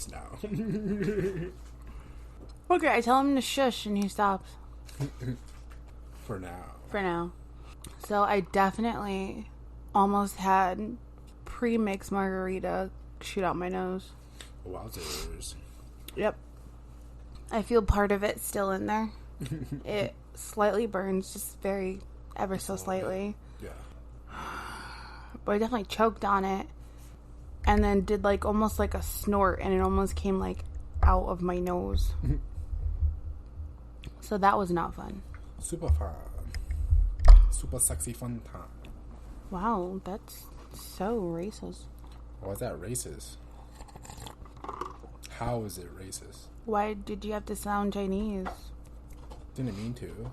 just now. Okay, I tell him to shush and he stops. For now. For now. So I definitely almost had pre-mixed margarita shoot out my nose. Wowzers. Yep. I feel part of it still in there. It slightly burns, just very, ever so slightly. Yeah. But I definitely choked on it. And then did like almost like a snort. And it almost came like out of my nose. So that was not fun. Super fun. Super sexy fun time. Wow, that's so racist. Why is that racist? How is it racist? Why did you have to sound Chinese? Didn't mean to.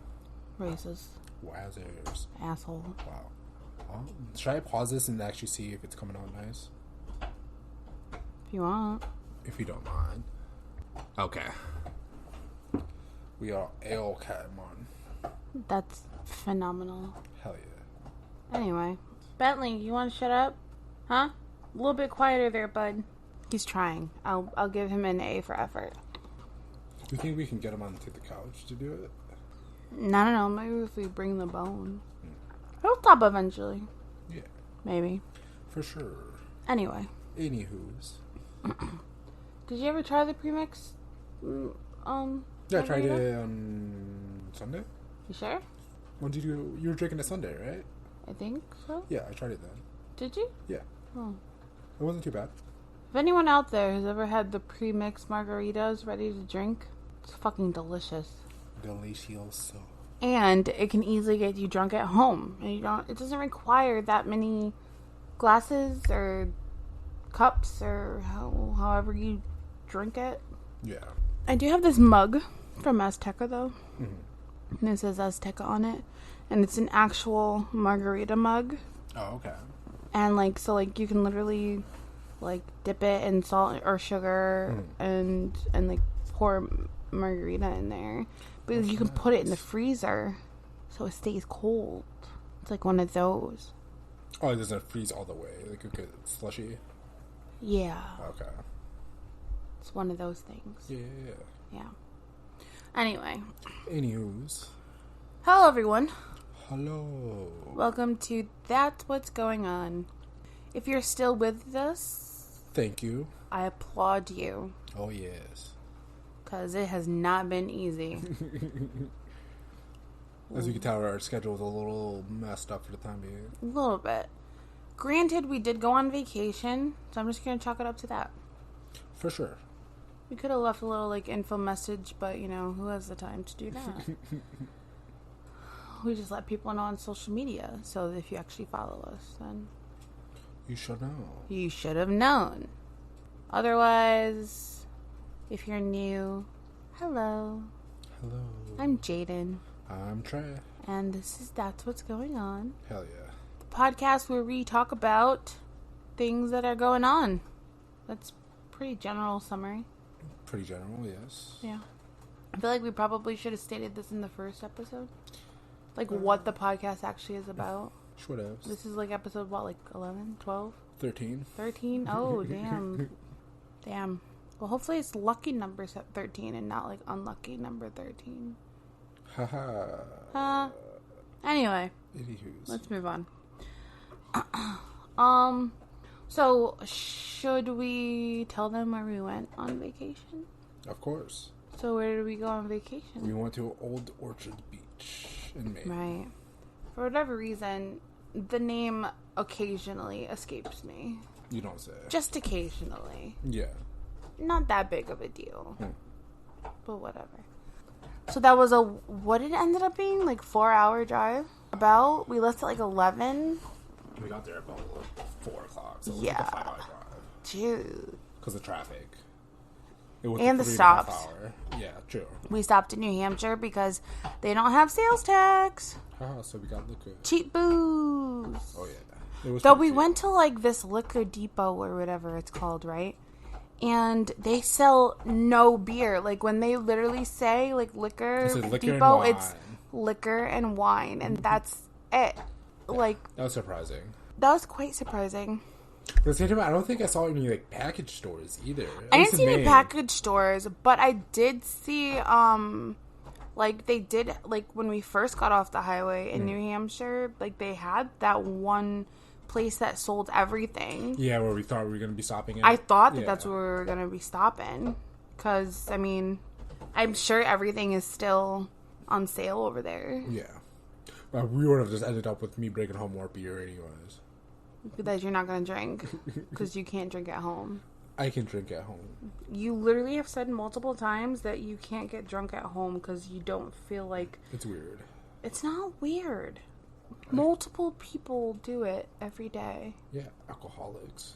Racist. Wowzers. Asshole. Wow. Should I pause this and actually see if it's coming out nice? If you want. If you don't mind. Okay. We are A-OK, man. That's phenomenal. Hell yeah. Anyway. Bentley, you want to shut up? Huh? A little bit quieter there, bud. He's trying. I'll give him an A for effort. Do you think we can get him onto the couch to do it? No. Maybe if we bring the bone. He'll stop eventually. Yeah. Maybe. For sure. Anyway. Anywho's. Did you ever try the premix? Yeah, I tried it on Sunday. You sure? When did you were drinking it Sunday, right? I think so. Yeah, I tried it then. Did you? Yeah. Oh. It wasn't too bad. If anyone out there has ever had the pre-mixed margaritas ready to drink, it's fucking delicious. Delicioso. And it can easily get you drunk at home. And it doesn't require that many glasses or cups or however you drink it. Yeah. I do have this mug from Azteca though. Mm-hmm. And it says Azteca on it. And it's an actual margarita mug. Oh, okay. And so you can literally dip it in salt or sugar and pour margarita in there. But you can put it in the freezer so it stays cold. It's like one of those. Oh, it doesn't freeze all the way. Like a good slushy? Yeah. Okay. It's one of those things. Yeah. Anyway. Anywho's. Hello, everyone. Hello. Welcome to That's What's Going On. If you're still with us, thank you. I applaud you. Oh, yes. Because it has not been easy. As you can tell, our schedule is a little messed up for the time being. A little bit. Granted, we did go on vacation, so I'm just going to chalk it up to that. For sure. We could have left a little info message, but who has the time to do that? We just let people know on social media, so if you actually follow us, then you should know. You should have known. Otherwise, if you're new, hello. Hello. I'm Jaden. I'm Trey. And this is That's What's Going On. Hell yeah. The podcast where we talk about things that are going on. That's pretty general summary. Pretty general, yes. Yeah. I feel like we probably should have stated this in the first episode. What the podcast actually is about. Should have. This is episode, 11, 12? 13. 13? Oh, damn. Damn. Well, hopefully it's lucky number 13 and not, unlucky number 13. Haha. Anyway. Anywho's. Let's move on. So, should we tell them where we went on vacation? Of course. So, where did we go on vacation? We went to Old Orchard Beach in Maine. Right. For whatever reason, the name occasionally escapes me. You don't say. Just occasionally. Yeah. Not that big of a deal. But whatever. So that was what it ended up being? 4-hour drive? We left at 11. We got there about 4 o'clock. So yeah. It was a 5-hour drive. Dude. Because of traffic. And the stops. Yeah, true. We stopped in New Hampshire because they don't have sales tax. So we got liquor. Cheap booze. Oh, yeah. It was Though we cheap. went to this liquor depot or whatever it's called, right? And they sell no beer. When they literally say liquor depot, it's liquor and wine, and that's it. Yeah. That was surprising. That was quite surprising. But at the same time, I don't think I saw any like package stores either. I didn't see any package stores, but I did see like they did like when we first got off the highway in New Hampshire, like they had that one place that sold everything. Yeah, where we thought we were going to be stopping at. I thought that that's where we were going to be stopping. Because, I mean, I'm sure everything is still on sale over there. Yeah. We would have just ended up with me bringing home more beer anyways. That you're not going to drink. Because you can't drink at home. I can drink at home. You literally have said multiple times that you can't get drunk at home because you don't feel like... It's weird. It's not weird. Multiple people do it every day. Yeah, alcoholics.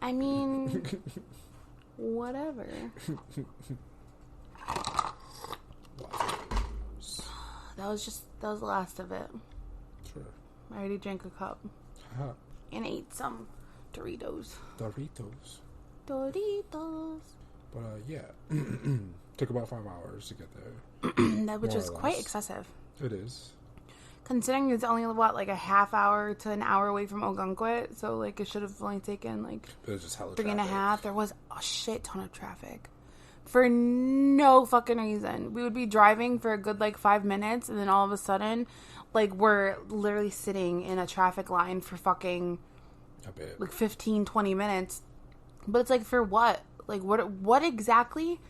I mean, whatever. That was the last of it. Sure. I already drank a cup. And ate some Doritos. But, yeah. Took about 5 hours to get there. Which was quite excessive. It is. Considering it's only, like a half hour to an hour away from Ogunquit. So, like, it should have only taken, like, it was just hella 3.5. There was a shit ton of traffic. For no fucking reason. We would be driving for a good, like, 5 minutes. And then all of a sudden, like, we're literally sitting in a traffic line for fucking, like, 15, 20 minutes. But it's like, for what? Like, what exactly,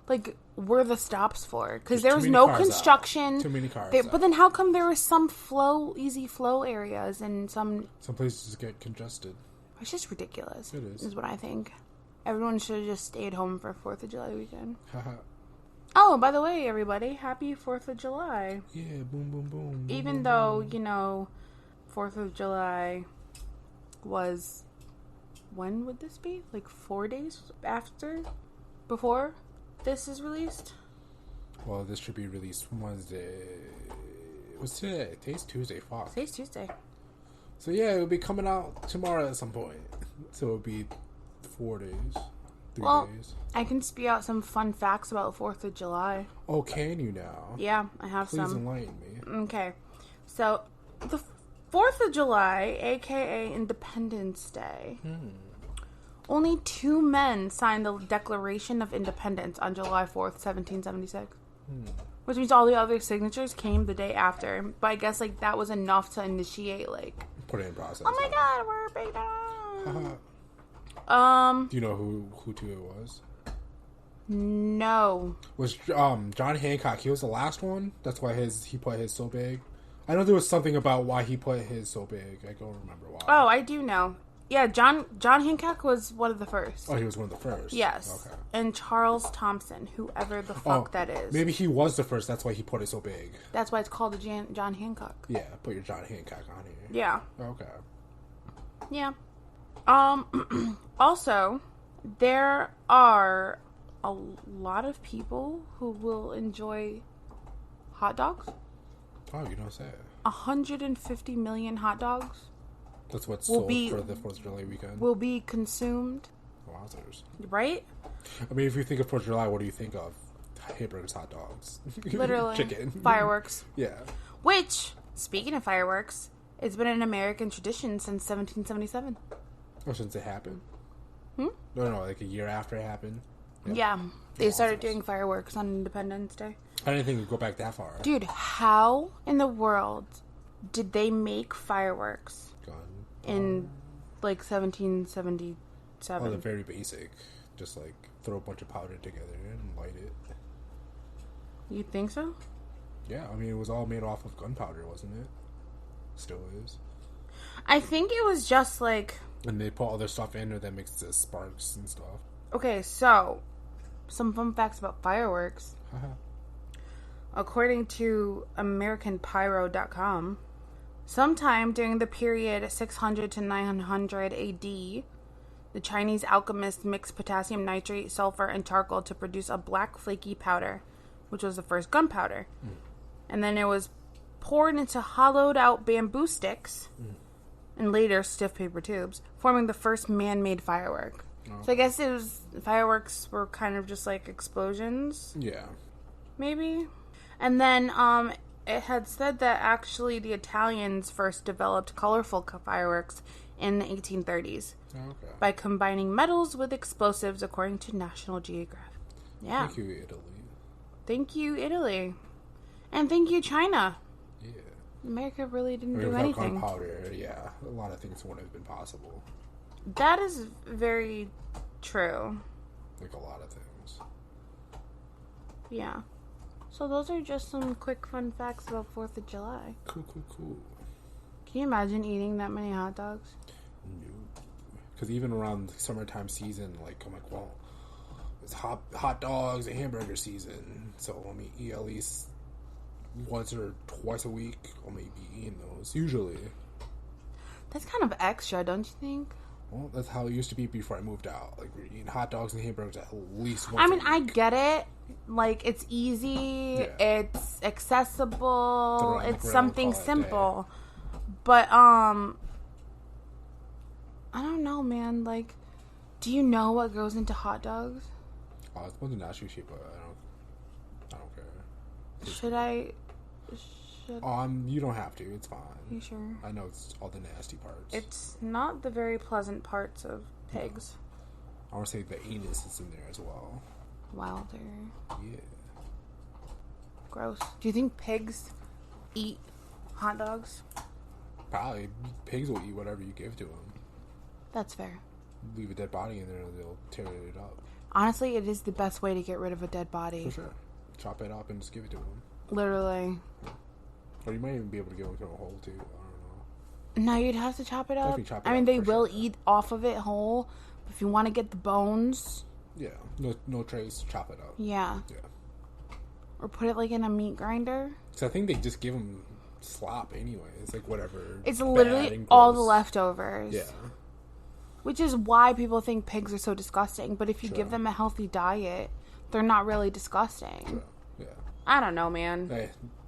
like, were the stops for? Because there was no construction. Too many cars But then how come there were some easy flow areas and some places get congested? It's just ridiculous. It is what I think. Everyone should have just stayed home for 4th of July weekend. Haha. Oh, by the way, everybody, happy 4th of July. Yeah, boom, boom, boom. Even though, 4th of July was... When would this be? Like 4 days before this is released? Well, this should be released Wednesday. What's today? Today's Tuesday. Fuck. Today's Tuesday. So yeah, it'll be coming out tomorrow at some point. So it'll be 4 days. 3 days. I can spew out some fun facts about 4th of July. Oh, can you now? Yeah, I have some. Please enlighten me. Okay. So, the 4th of July, a.k.a. Independence Day. Only 2 men signed the Declaration of Independence on July 4th, 1776. Which means all the other signatures came the day after. But I guess, like, that was enough to initiate, like... Put it in process. Oh my god, we're big now. Do you know who two it was? No. Was John Hancock. He was the last one. That's why he put his so big. I know there was something about why he put his so big. I don't remember why. Oh, I do know. Yeah, John Hancock was one of the first. Oh, he was one of the first. Yes. Okay. And Charles Thompson, whoever the fuck that is. Maybe he was the first. That's why he put it so big. That's why it's called the John Hancock. Yeah, put your John Hancock on here. Yeah. Okay. Yeah. Also, there are a lot of people who will enjoy hot dogs. Oh, you don't say. 150 million hot dogs. That's what's sold for the 4th of July weekend. Will be consumed. Wowzers. Right? I mean, if you think of 4th of July, what do you think of? Hamburgers, hot dogs. Literally. Chicken. Fireworks. Yeah. Which, speaking of fireworks, it's been an American tradition since 1777. Oh, since it happened? No, like a year after it happened. Yeah. They started doing fireworks on Independence Day. I didn't think it would go back that far. Dude, how in the world did they make fireworks in, like, 1777? Oh, they're very basic. Just, like, throw a bunch of powder together and light it. You think so? Yeah, I mean, it was all made off of gunpowder, wasn't it? Still is. I think it was just, like... And they put other stuff in there that makes the sparks and stuff. Okay, so, some fun facts about fireworks. According to AmericanPyro.com, sometime during the period 600 to 900 AD, the Chinese alchemists mixed potassium nitrate, sulfur, and charcoal to produce a black flaky powder, which was the first gunpowder. And then it was poured into hollowed out bamboo sticks, and later stiff paper tubes, forming the first man-made firework. So I guess fireworks were kind of just like explosions. Yeah. Maybe. And then it had said that actually the Italians first developed colorful fireworks in the 1830s Okay. by combining metals with explosives, according to National Geographic. Yeah. Thank you, Italy. Thank you, Italy. And thank you, China. Yeah. America really didn't do Without anything. gunpowder, yeah, a lot of things wouldn't have been possible. That is very true. Like a lot of things. Yeah. So those are just some quick fun facts about 4th of July. Cool. Can you imagine eating that many hot dogs? No. Because even around the summertime season, like, I'm like, well, it's hot dogs and hamburger season. So let me eat at least once or twice a week. I'll maybe be eating those, usually. That's kind of extra, don't you think? Well, that's how it used to be before I moved out. Like, we're eating hot dogs and hamburgers at least once I mean, a I week. get it. Like, it's easy. Yeah. It's accessible. Throw it on the It's grill, something call it a simple. But, I don't know, man. Like, do you know what goes into hot dogs? I was supposed to ask you shit, but I don't care. Should I? You don't have to. It's fine. You sure? I know it's all the nasty parts. It's not the very pleasant parts of pigs. I want to say the anus is in there as well. Wilder. Yeah. Gross. Do you think pigs eat hot dogs? Probably. Pigs will eat whatever you give to them. That's fair. Leave a dead body in there, they'll tear it up. Honestly, it is the best way to get rid of a dead body. For sure. Chop it up and just give it to them. Literally. Or you might even be able to give them through a hole too. I don't know. No, you'd have to chop it up. Definitely chop it I mean, up, they for will sure. eat off of it whole. But if you want to get the bones, Yeah. No trace. Chop it up. yeah. Yeah. Or put it like in a meat grinder. So I think they just give them slop anyway. It's like whatever. It's bad literally and all the gross. leftovers. Yeah. Which is why people think pigs are so disgusting. But if you Sure. give them a healthy diet, they're not really disgusting. Sure. Yeah. I don't know, man.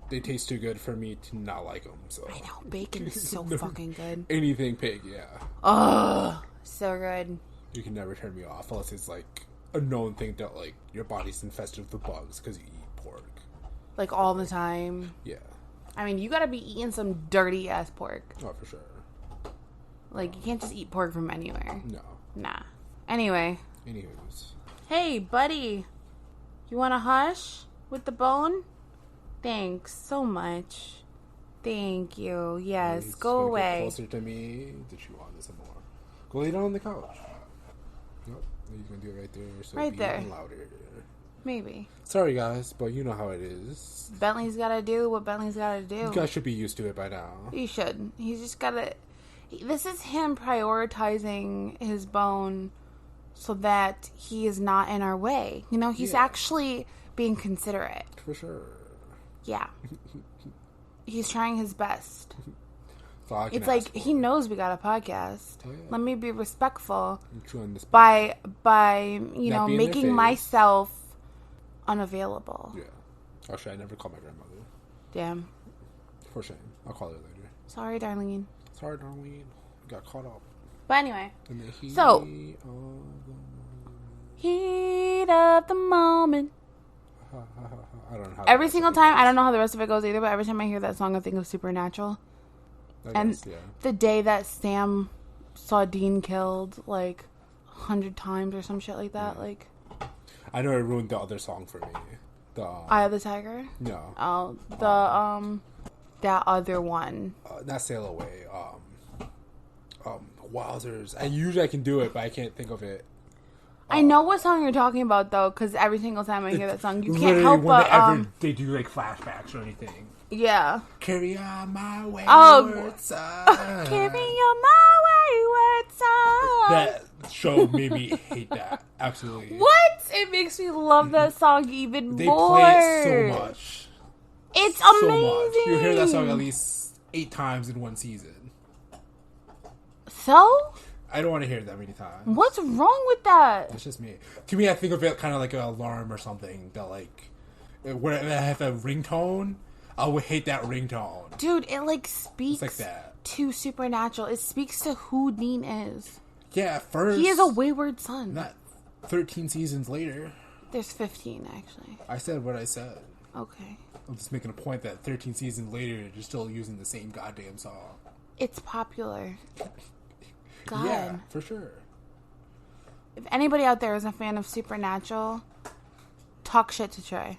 They taste too good for me to not like them. So I know, bacon is so No. fucking good. Anything pig, yeah. Ugh, so good. You can never turn me off unless it's like a known thing that like your body's infested with bugs because you eat pork. Like all the time. Yeah. I mean, you gotta be eating some dirty ass pork. Oh, for sure. Like, you can't just eat pork from anywhere. No. Nah. Anyway. Anywho's. Hey, buddy. You wanna hush with the bone? Thanks so much. Thank you. Yes, He's go gonna away. Get closer to me. Did you want this some more? Go lay down on the couch. Nope. You can do it right there. So Right be there. even louder. Maybe. Sorry, guys, but you know how it is. Bentley's gotta do what Bentley's gotta do. You guys should be used to it by now. You should. He's just gotta... This is him prioritizing his bone so that he is not in our way. You know, he's Yeah. actually being considerate. For sure. Yeah. He's trying his best. So I can It's like, ask for. he knows we got a podcast. Oh, yeah. Let me be respectful I'm chewing this by Not you know, be in their making face. myself unavailable. Yeah. Actually, I never called my grandmother. Damn. For shame. I'll call her later. Sorry, Darlene. Sorry, Darlene. Got caught up But anyway, in the heat So- of the... heat of the moment. I don't know how Every the single rest of it time, I don't know how the rest of it goes either, but every time I hear that song, I think of Supernatural. goes. And guess, yeah. the day that Sam saw Dean killed, like, 100 times or some shit like that, like, I know it ruined the other song for me. The Eye of the Tiger. no, Oh, that other one. not Sail Away. Wowzers. And usually I can do it, but I can't think of it. I know what song you're talking about, though, because every single time I hear that song, you can't Literally help but, they do like flashbacks or anything. yeah. Carry on my wayward Oh. son. Carry on my wayward son. That show made me hate that. Absolutely. What? It makes me love that song even They more. play it so much. It's So amazing. much. You hear that song at least 8 times in one season. So? I don't want to hear it that many times. What's wrong with that? It's just me. To me, I think of it kind of like an alarm or something that, like, where I have a ringtone, I would hate that ringtone. Dude, it like speaks It's like that. to Supernatural. It speaks to who Dean is. Yeah, at first. He is a wayward son. Not 13 seasons later. There's 15, actually. I said what I said. Okay. I'm just making a point that 13 seasons later, you're still using the same goddamn song. It's popular. God. Yeah, for sure. If anybody out there is a fan of Supernatural, talk shit to Trey.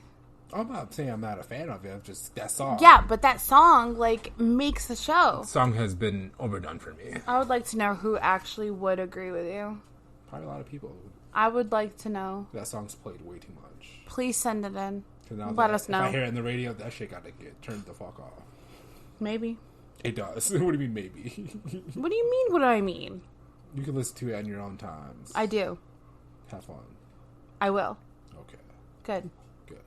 I'm not saying I'm not a fan of it. Just that song. Yeah, but that song, like, makes the show. The song has been overdone for me. I would like to know who actually would agree with you. Probably a lot of people. I would like to know. That song's played way too much. Please send it in. Let us know. If I hear it in the radio, that shit got to get turned the fuck off. Maybe. It does. What do you mean, maybe? What do you mean, what do I mean? You can listen to it on your own times. I do. Have fun. I will. Okay. Good. Good.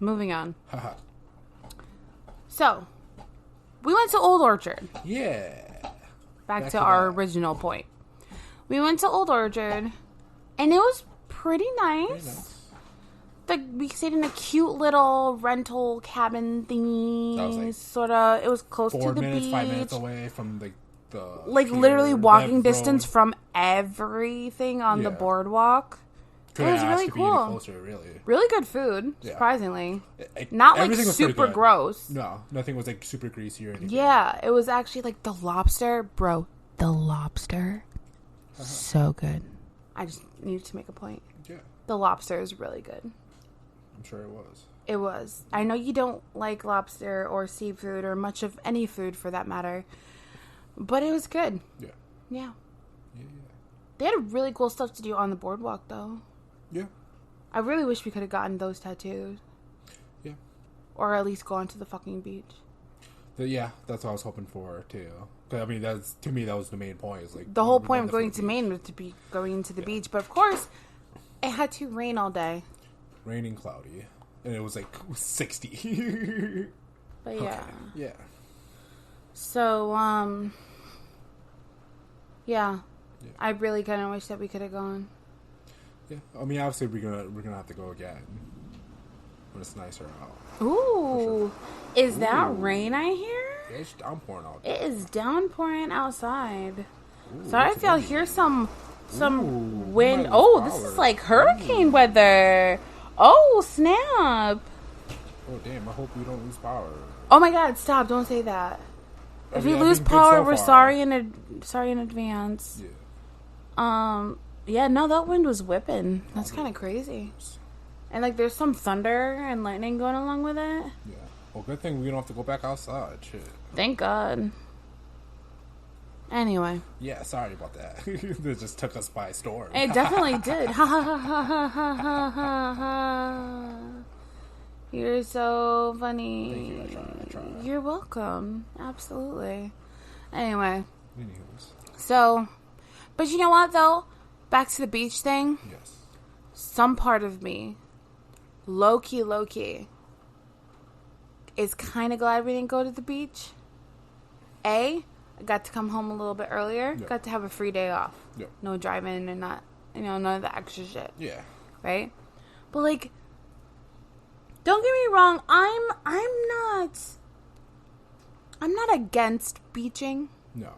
Moving on. Haha. So, we went to Old Orchard. Yeah. Back to our original point. We went to Old Orchard, and it was pretty nice. We stayed in a cute little rental cabin thingy. Like sort of. It was close to the 4 minutes, beach. 5 minutes away from the like pier, literally walking distance road. from everything on the boardwalk. It was really cool. Closer, really good food, surprisingly. Not like super gross. No, nothing was like super greasy or anything. Yeah, it was actually like the lobster, bro. The lobster, so good. I just needed to make a point. Yeah, the lobster is really good. I'm sure it was. It was. I know you don't like lobster or seafood or much of any food for that matter, but it was good. Yeah. Yeah. Yeah. They had really cool stuff to do on the boardwalk, though. Yeah. I really wish we could have gotten those tattoos. Yeah. Or at least gone to the fucking beach. Yeah, that's what I was hoping for, too. I mean, to me, that was the main point. Is like the whole point of going to Maine was to be going into the beach. But, of course, it had to rain all day. Raining, cloudy. And it was like 60. But, yeah. Okay. Yeah. So, yeah. I really kind of wish that we could have gone. Yeah, I mean, obviously we're gonna have to go again when it's nicer out. Ooh, sure. Is that rain I hear? Yeah, it's downpouring out there. It is downpouring outside. So I feel here's some wind. Oh, this is like hurricane weather. Oh, snap! Oh damn! I hope we don't lose power. Oh my God! Stop! Don't say that. If we lose power, we're sorry in advance. Yeah. Yeah, no, that wind was whipping. That's kind of crazy. And, like, there's some thunder and lightning going along with it. Yeah. Well, good thing we don't have to go back outside. Shit. Thank God. Anyway. Yeah, sorry about that. It just took us by storm. It definitely did. Ha ha ha ha ha ha ha ha. You're so funny. Thank you. I try. You're welcome. Absolutely. Anyway. Anyways. So, but you know what, though? Back to the beach thing. Yes. Some part of me, low-key, is kind of glad we didn't go to the beach. I got to come home a little bit earlier. Yep. Got to have a free day off. Yep. No driving and not, none of the extra shit. Yeah. Right? But, like, don't get me wrong. I'm not against beaching. No.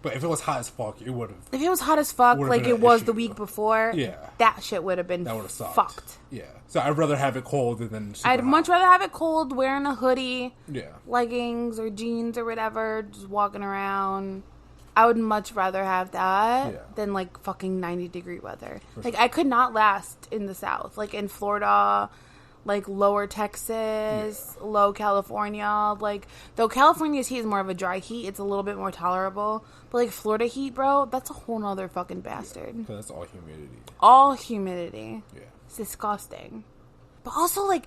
But if it was hot as fuck, it would have. If it was hot as fuck, like it was the week before, yeah, that shit would have been fucked. Yeah. So I'd rather have it cold than super I'd much rather have it cold, wearing a hoodie, leggings or jeans or whatever, just walking around. I would much rather have that than like fucking 90-degree weather. Like I could not last in the South, like in Florida. Like, lower Texas, low California. Like, though California's heat is more of a dry heat, it's a little bit more tolerable. But, like, Florida heat, bro, that's a whole nother fucking bastard. Yeah, that's all humidity. All humidity. Yeah. It's disgusting. But also, like,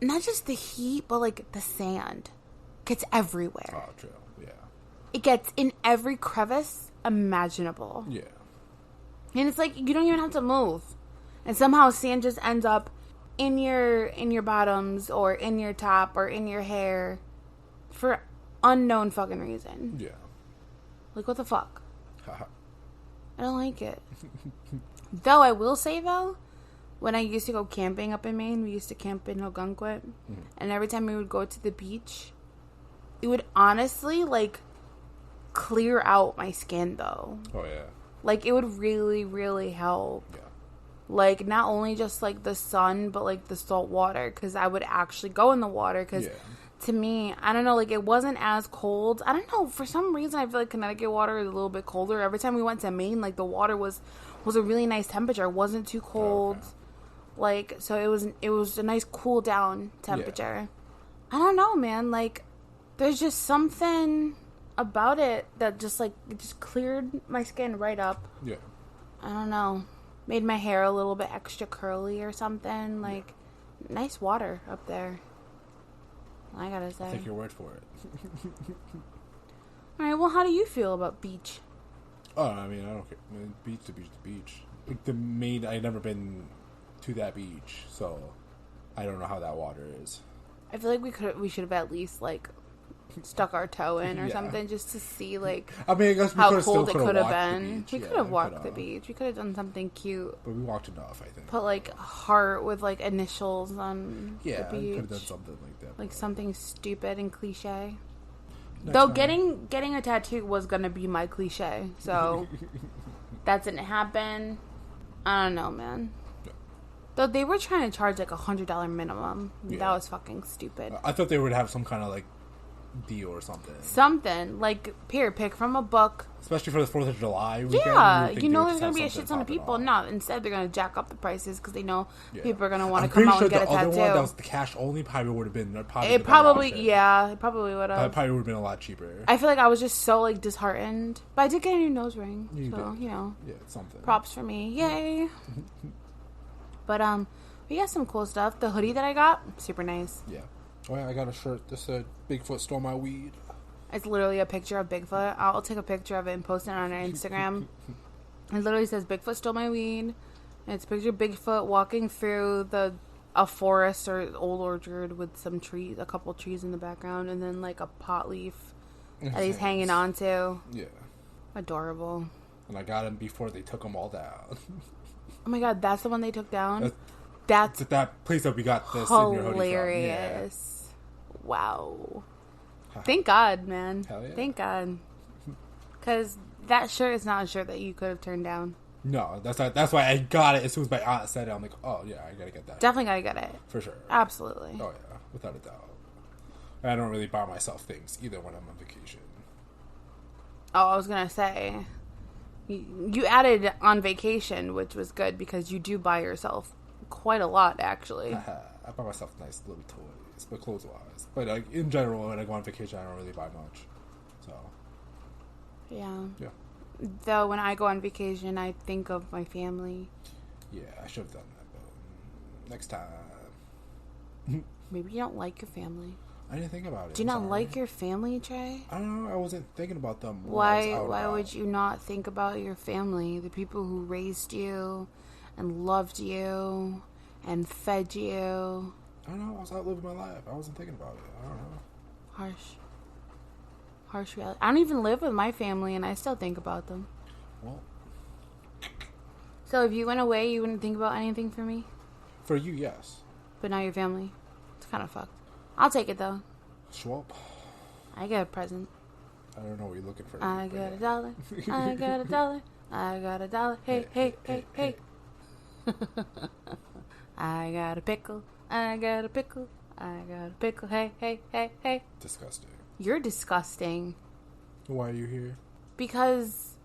not just the heat, but, like, the sand gets everywhere. Oh, true. Yeah. It gets in every crevice imaginable. Yeah. And it's like, you don't even have to move. And somehow sand just ends up in your bottoms or in your top or in your hair for unknown fucking reason. Yeah. Like, what the fuck? I don't like it. Though, I will say, though, when I used to go camping up in Maine, we used to camp in Algonquin, and every time we would go to the beach, it would honestly, like, clear out my skin, though. Oh, yeah. Like, it would really, really help. Yeah. Like, not only just, like, the sun, but, like, the salt water. Because I would actually go in the water. Because to me, I don't know, like, it wasn't as cold. I don't know, for some reason, I feel like Connecticut water is a little bit colder. Every time we went to Maine, like, the water was a really nice temperature. It wasn't too cold. Okay. Like, so it was a nice cool down temperature. Yeah. I don't know, man. Like, there's just something about it that just, like, it just cleared my skin right up. Yeah. I don't know. Made my hair a little bit extra curly or something. Like, nice water up there. I gotta say. I'll take your word for it. Alright, well, how do you feel about beach? Oh, I mean, I don't care. I mean, beach to beach to beach. Like, I've never been to that beach, so I don't know how that water is. I feel like we should have at least, like, stuck our toe in or something just to see, like, I mean, I guess we how cold it could have been. We could have walked the could've. beach. We could have done something cute. But we walked enough, I think. Put, like, heart with, like, initials on the beach. Yeah, could have done something like that. Like, something stupid and cliche. Next Though time. getting a tattoo was going to be my cliche. So, that didn't happen. I don't know, man. Yeah. Though they were trying to charge, like, $100 minimum. Yeah. That was fucking stupid. I thought they would have some kind of, like, deal or something. Something. Like, pick from a book. Especially for the 4th of July weekend. Yeah, you know there's going to be a shit ton of people. No, instead they're going to jack up the prices because they know people are going to want to come out and get a tattoo. I'm pretty sure the other one that was the cash only probably would have been... It probably would have. It probably would have been a lot cheaper. I feel like I was just so, like, disheartened. But I did get a new nose ring. You know. Yeah, it's something. Props for me. Yay. But, we got some cool stuff. The hoodie that I got, super nice. Yeah. Oh, yeah, I got a shirt that said, Bigfoot stole my weed. It's literally a picture of Bigfoot. I'll take a picture of it and post it on our Instagram. It literally says, Bigfoot stole my weed. And it's a picture of Bigfoot walking through a forest or old orchard with some trees, a couple trees in the background, and then, like, a pot leaf that he's hanging on to. Yeah. Adorable. And I got him before they took them all down. Oh my god, that's the one they took down? That's that place that we got this hilarious. Wow. Thank God, man. Hell yeah. Thank God. Because that shirt is not a shirt that you could have turned down. No, that's why I got it as soon as my aunt said it. I'm like, oh yeah, I gotta get that. Definitely gotta get it. For sure. Absolutely. Oh yeah, without a doubt. I don't really buy myself things either when I'm on vacation. Oh, I was gonna say, you added on vacation, which was good because you do buy yourself quite a lot, actually. I buy myself nice little toys, but clothes-wise. But like, in general, when I go on vacation, I don't really buy much. So. Yeah. Yeah. Though when I go on vacation, I think of my family. Yeah, I should have done that, but next time. Maybe you don't like your family. I didn't think about it. Do you not like your family, Trey? I don't know. I wasn't thinking about them. Why would you not think about your family? The people who raised you and loved you and fed you. I don't know. I was out living my life. I wasn't thinking about it. I don't know. Harsh reality. I don't even live with my family, and I still think about them. Well. So if you went away, you wouldn't think about anything for me? For you, yes. But not your family. It's kind of fucked. I'll take it, though. Schwab. I get a present. I don't know what you're looking for. I got $1. I got $1. I got $1. Hey, hey, hey, hey. I got a pickle. I got a pickle. I got a pickle. Hey, hey, hey, hey. Disgusting. You're disgusting. Why are you here? Because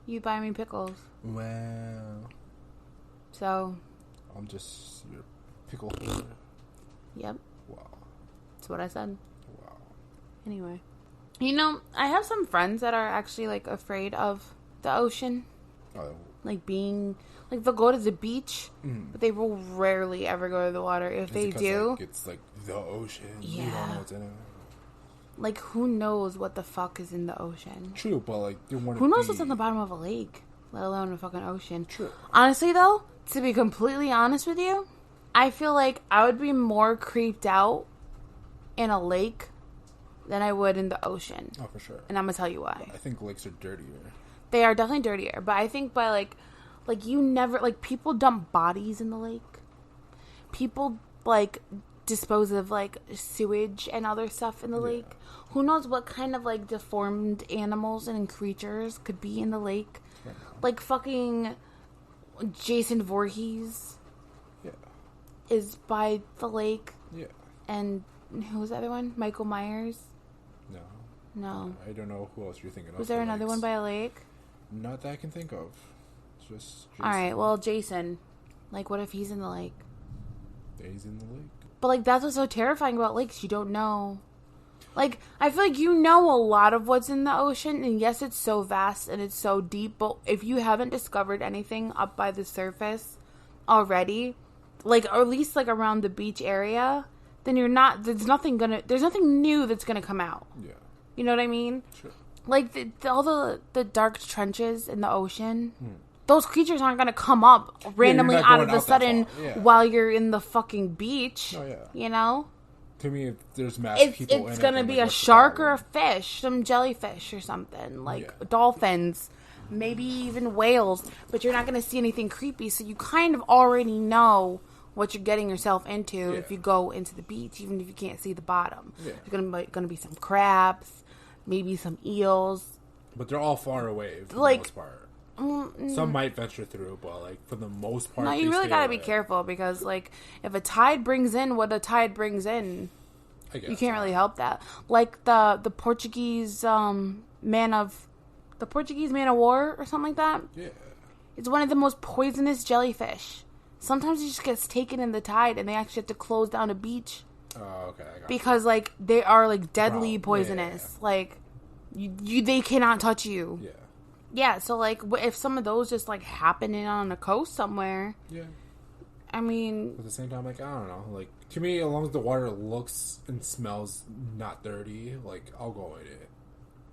you buy me pickles. Well. So. I'm just your pickle holder. Yep. Wow. That's what I said. Wow. Anyway. You know, I have some friends that are actually, like, afraid of the ocean. Oh. Like, being... Like, they'll go to the beach, but they will rarely ever go to the water. If they do... Like, it's, like, the ocean. Yeah. You don't know what's in it. Like, who knows what the fuck is in the ocean? True, but, like, who knows what's on the bottom of a lake? Let alone a fucking ocean. True. Honestly, though, to be completely honest with you, I feel like I would be more creeped out in a lake than I would in the ocean. Oh, for sure. And I'm going to tell you why. I think lakes are dirtier. They are definitely dirtier. But I think by, like you never... Like, people dump bodies in the lake. People, like, dispose of, like, sewage and other stuff in the lake. Who knows what kind of, like, deformed animals and creatures could be in the lake. Yeah. Like, fucking Jason Voorhees is by the lake. Yeah. And who was the other one? Michael Myers? No. I don't know who else you're thinking of. Was there another one by a lake? Not that I can think of. Just Jason. Alright, well, Jason. Like, what if he's in the lake? He's in the lake. But, like, that's what's so terrifying about lakes. You don't know. Like, I feel like you know a lot of what's in the ocean. And yes, it's so vast and it's so deep. But if you haven't discovered anything up by the surface already, like, or at least, like, around the beach area, then there's nothing new that's gonna come out. Yeah. You know what I mean? Sure. Like, all the dark trenches in the ocean... Those creatures aren't going to come up randomly out of the sudden while you're in the fucking beach. Oh, yeah. You know? To me, there's mass people in it. It's going to be a shark or a fish, some jellyfish or something. Like dolphins, maybe even whales. But you're not going to see anything creepy, so you kind of already know what you're getting yourself into if you go into the beach, even if you can't see the bottom. Yeah. There's going to be some crabs, maybe some eels. But they're all far away for the most part. Some might venture through, but like for the most part, no, you really gotta be careful because like if a tide brings in what a tide brings in, you can't really help that. Like the Portuguese man of war or something like that. Yeah, it's one of the most poisonous jellyfish. Sometimes it just gets taken in the tide, and they actually have to close down a beach. Oh, okay. Because like they are like deadly poisonous. Yeah. Like they cannot touch you. Yeah. Yeah, so, like, if some of those just, like, happening on a coast somewhere... Yeah. I mean... But at the same time, like, I don't know. Like, to me, as long as the water looks and smells not dirty, like, I'll go in it.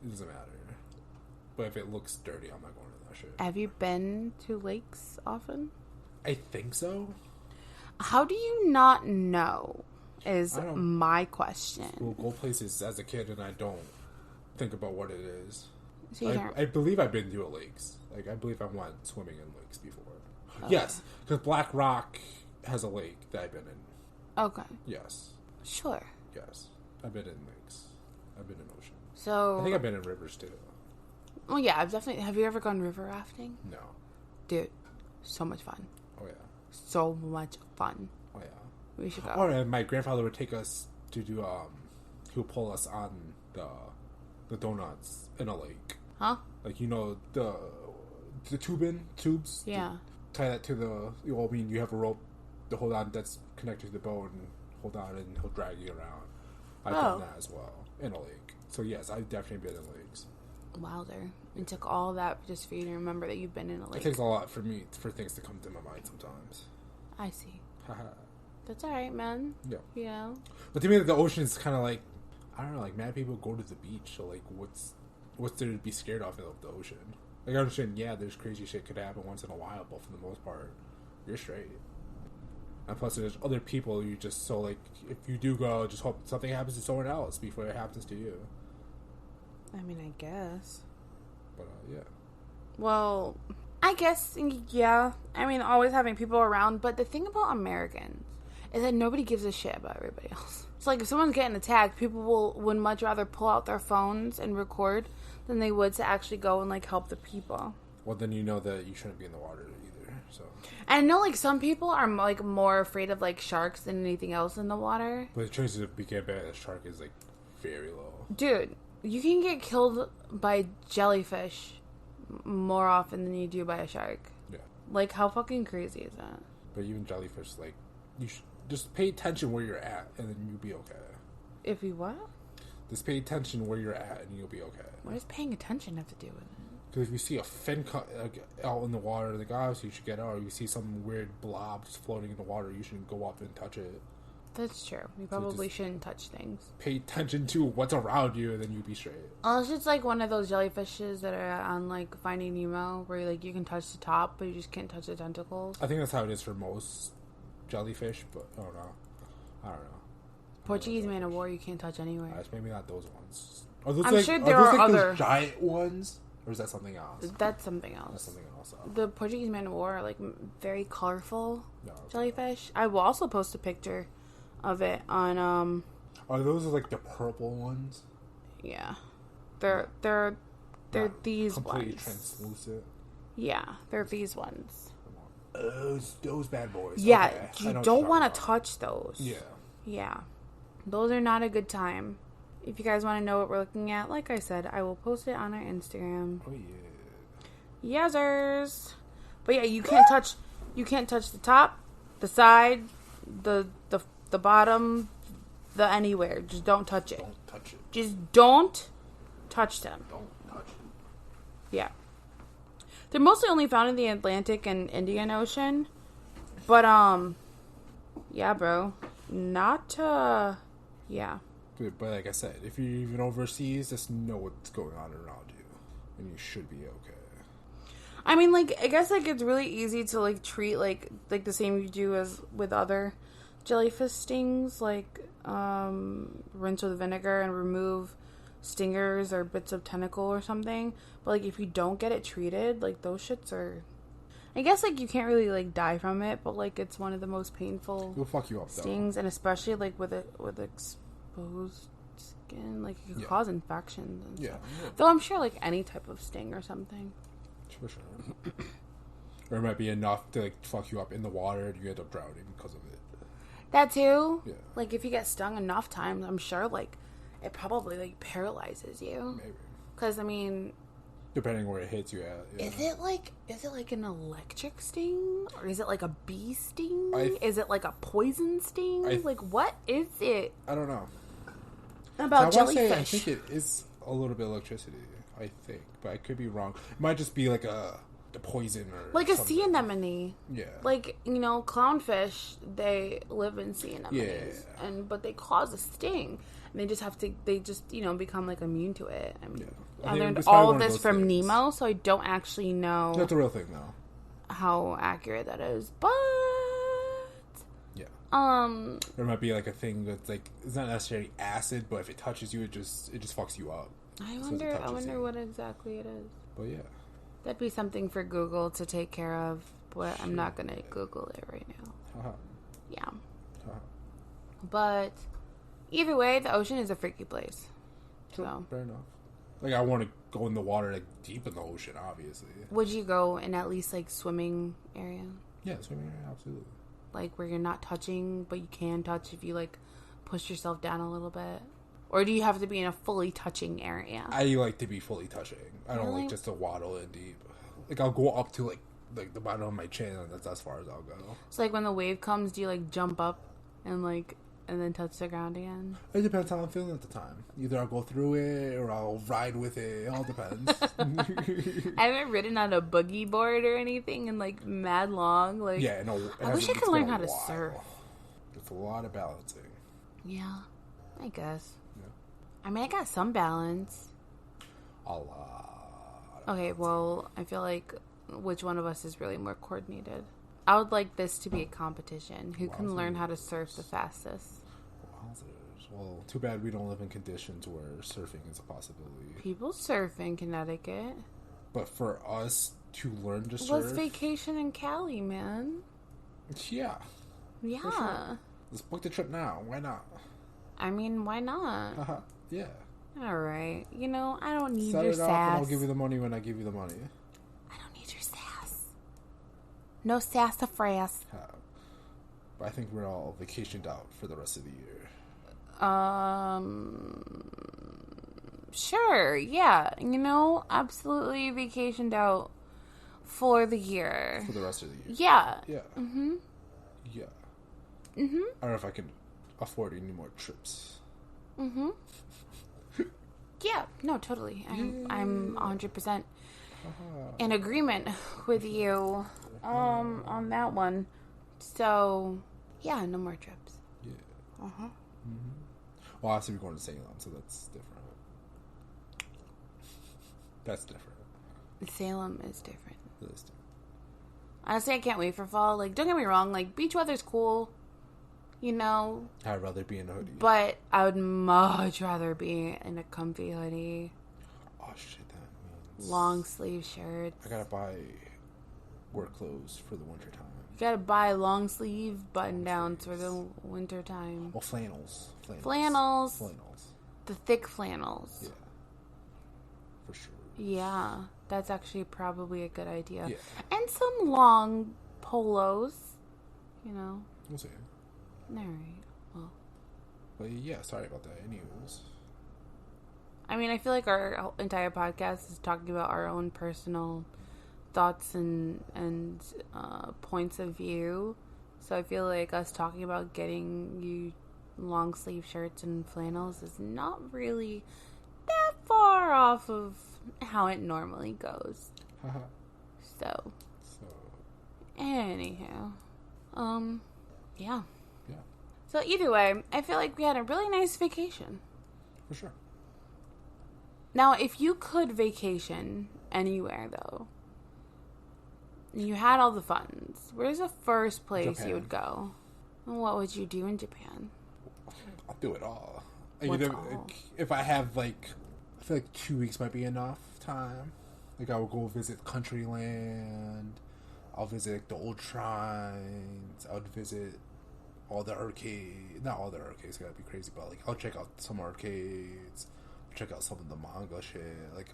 It doesn't matter. But if it looks dirty, I'm not going to that shit. Have you been to lakes often? I think so. How do you not know, is my question. We'll go places as a kid and I don't think about what it is. So I believe I've been to lakes. Like, I believe I went swimming in lakes before. Yes, because Black Rock has a lake that I've been in. Okay. Yes. Sure. Yes. I've been in lakes. I've been in ocean. So... I think I've been in rivers, too. Well, yeah, I've definitely... Have you ever gone river rafting? No. Dude, so much fun. Oh, yeah. So much fun. Oh, yeah. We should go. Oh, and my grandfather would take us to do, he would pull us on the donuts in a lake. Huh? Like, you know, the tubes? Yeah. Tie that to you have a rope to hold on that's connected to the boat and hold on and he'll drag you around. I've done that as well in a lake. So, yes, I've definitely been in lakes. Wilder. It took all that just for you to remember that you've been in a lake. It takes a lot for things to come to my mind sometimes. I see. That's alright, man. Yeah. You know? But to me, the ocean is kind of like, I don't know, like, mad people go to the beach, so, like, what's there to be scared of the ocean? Like, I understand, yeah, there's crazy shit could happen once in a while, but for the most part, you're straight. And plus, there's other people, you just, so, like, if you do go, just hope something happens to someone else before it happens to you. I mean, I guess. But, yeah. Well, I guess, yeah. I mean, always having people around, but the thing about Americans is that nobody gives a shit about everybody else. It's like, if someone's getting attacked, people would much rather pull out their phones and record than they would to actually go and, like, help the people. Well, then you know that you shouldn't be in the water either, so. And I know, like, some people are, like, more afraid of, like, sharks than anything else in the water. But the chances of being bit by a shark is, like, very low. Dude, you can get killed by jellyfish more often than you do by a shark. Yeah. Like, how fucking crazy is that? But even jellyfish, like, you should just pay attention where you're at, and then you'll be okay. If you what? Just pay attention where you're at, and you'll be okay. What does paying attention have to do with it? Because if you see a fin out in the water, like, obviously you should get out. Or you see some weird blob just floating in the water, you shouldn't go up and touch it. That's true. You probably shouldn't touch things. Pay attention to what's around you, and then you'll be straight. Unless it's like one of those jellyfishes that are on, like, Finding Nemo, where, like, you can touch the top, but you just can't touch the tentacles. I think that's how it is for most jellyfish, but I don't know. Portuguese man of war, you can't touch anywhere. Maybe not those ones. Are those I'm sure there are other those giant ones, or is that something else? That's something else. That's something else. The Portuguese man of war are, like, very colorful jellyfish. I will also post a picture of it on. Are those like the purple ones? Yeah, they're these completely ones. Translucent. Yeah, they're these ones. Those bad boys. Yeah, okay. you don't want to touch those. Yeah. Yeah. those are not a good time. If you guys want to know what we're looking at, like I said, I will post it on our Instagram. Oh yeah. Yesers. But yeah, you can't touch the top, the side, the bottom, the anywhere. Just don't touch it. Don't touch it. Just don't touch them. Don't touch it. Yeah. They're mostly only found in the Atlantic and Indian Ocean. But yeah, bro. Not yeah. But like I said, if you're even overseas, just know what's going on around you, and you should be okay. I mean, like, I guess, like, it's really easy to, like, treat, like the same you do as with other jellyfish stings, like, rinse with vinegar and remove stingers or bits of tentacle or something. But, like, if you don't get it treated, like, those shits are... I guess, like, you can't really, like, die from it, but, like, it's one of the most painful It'll fuck you up, stings, and especially, like, with exposed skin, like, it could cause infections and stuff. Though I'm sure, like, any type of sting or something. For sure. Or it might be enough to, like, fuck you up in the water and you end up drowning because of it. That too? Yeah. Like, if you get stung enough times, I'm sure, like, it probably, like, paralyzes you. Maybe. Because, I mean... Depending where it hits you at. Yeah. Is it like an electric sting? Or is it like a bee sting? Is it like a poison sting? Like, what is it? I don't know. About jellyfish. I think it is a little bit of electricity. I think, but I could be wrong. It might just be like a poison or like something. A sea anemone. Yeah. Like, you know, clownfish, they live in sea anemones. Yeah. But they cause a sting. And they just, you know, become like immune to it. I mean, yeah. I learned all of this from things. Nemo, so I don't actually know. That's a real thing, though. How accurate that is. But yeah. There might be like a thing that's like, it's not necessarily acid, but if it touches you, it just fucks you up. I wonder what exactly it is. But yeah. That'd be something for Google to take care of, but I'm not going to Google it right now. Uh-huh. Yeah. Uh-huh. But either way, the ocean is a freaky place. So fair enough. Like, I want to go in the water, like, deep in the ocean, obviously. Would you go in at least, like, swimming area? Yeah, swimming area, absolutely. Like, where you're not touching, but you can touch if you, like, push yourself down a little bit? Or do you have to be in a fully touching area? I like to be fully touching. I don't like just to waddle in deep. Like, I'll go up to, like the bottom of my chin, and that's as far as I'll go. So, like, when the wave comes, do you, like, jump up and, like, and then touch the ground again? It depends how I'm feeling at the time. Either I'll go through it, or I'll ride with it. It all depends. I haven't ridden on a boogie board or anything in, like, mad long. Like, yeah, no. I wish I could learn how to surf. It's a lot of balancing. Yeah, I guess. Yeah. I mean, I got some balance. A lot. Okay, well, I feel like which one of us is really more coordinated? I would like this to be a competition. Who can learn how to surf the fastest? Well, too bad we don't live in conditions where surfing is a possibility. People surf in Connecticut. But for us to learn to surf... Let's vacation in Cali, man. Yeah. Yeah. Sure. Let's book the trip now. Why not? I mean, why not? Yeah. Alright. You know, I don't need Set your it sass. up and I'll give you the money when I give you the money. I don't need your sass. No sassafras. But I think we're all vacationed out for the rest of the year. Sure, yeah. You know, absolutely vacationed out for the year. For the rest of the year. Yeah. Yeah. Mm-hmm. Yeah. Mm-hmm. I don't know if I can afford any more trips. Mm-hmm. Yeah, no, totally. I'm 100% in agreement with you on that one. So, yeah, no more trips. Yeah. Uh-huh. Mm-hmm. Well, obviously we're going to Salem, so that's different. That's different. Salem is different. That's different. Honestly, I can't wait for fall. Like, don't get me wrong. Like, beach weather's cool. You know. I'd rather be in a hoodie. But I would much rather be in a comfy hoodie. Oh, shit, that means... long sleeve shirts. I gotta buy work clothes for the winter time. You gotta buy long sleeve button downs for the winter time. Well, flannels. Flannels. The thick flannels. Yeah. For sure. Yeah. That's actually probably a good idea. Yeah. And some long polos. You know. We'll see. Alright. Well. But yeah, sorry about that. Anyways. I mean, I feel like our entire podcast is talking about our own personal thoughts and points of view. So I feel like us talking about getting you long sleeve shirts and flannels is not really that far off of how it normally goes. So anyhow, yeah. So either way, I feel like we had a really nice vacation. For sure. Now, if you could vacation anywhere, though, you had all the funds, where's the first place Japan. you would go? And what would you do in Japan? I'll do it all. What's all? If I have, like, I feel like 2 weeks might be enough time. Like, I would go visit Countryland. I'll visit the old shrines. I would visit all the arcades. Not all the arcades, that'd be crazy, but, like, I'll check out some arcades. Check out some of the manga shit. Like,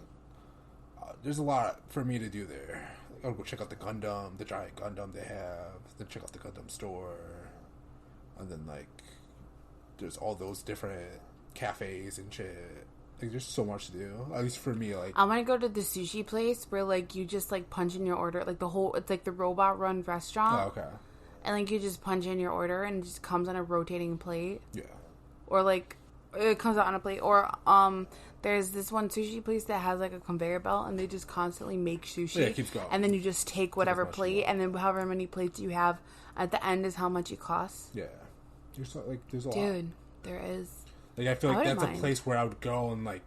there's a lot for me to do there. I'll go check out the Gundam, the giant Gundam they have. Then check out the Gundam store. And then, like, there's all those different cafes and shit. Like, there's so much to do. At least for me, like... I want to go to the sushi place where, like, you just, like, punch in your order. Like, it's like the robot-run restaurant. Oh, okay. And, like, you just punch in your order and it just comes on a rotating plate. Yeah. Or, like... It comes out on a plate. Or, there's this one sushi place that has, like, a conveyor belt, and they just constantly make sushi. Yeah, it keeps going. And then you just take whatever plate, and then however many plates you have at the end is how much it costs. Yeah. There's a lot. Dude, there is. Like, I feel like that's mind. a place where I would go and, like,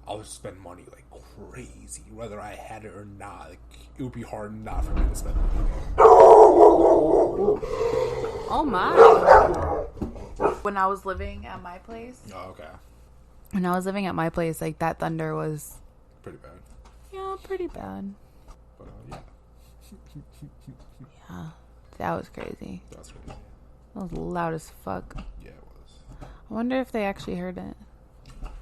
I would spend money, like, crazy. Whether I had it or not. Like, it would be hard not for me to spend money. Oh, my. When I was living at my place. Oh, okay. When I was living at my place, like, that thunder was... Pretty bad. Yeah, pretty bad. But, yeah. Yeah. That was crazy. That's crazy. That was loud as fuck. Yeah, it was. I wonder if they actually heard it.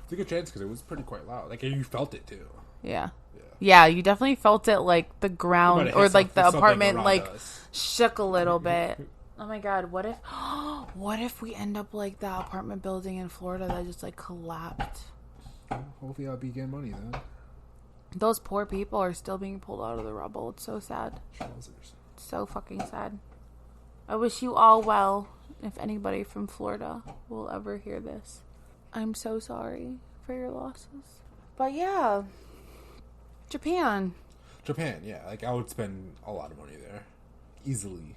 It's a good chance because it was pretty quite loud. Like, you felt it, too. Yeah. Yeah, you definitely felt it, like, the ground or, like, the apartment, like, shook a little bit. Oh, my God. What if we end up like that apartment building in Florida that just, like, collapsed? Hopefully I'll be getting money then. Those poor people are still being pulled out of the rubble. It's so sad. Trousers. It's so fucking sad. I wish you all well, if anybody from Florida will ever hear this. I'm so sorry for your losses. But, yeah. Japan, yeah. Like, I would spend a lot of money there. Easily.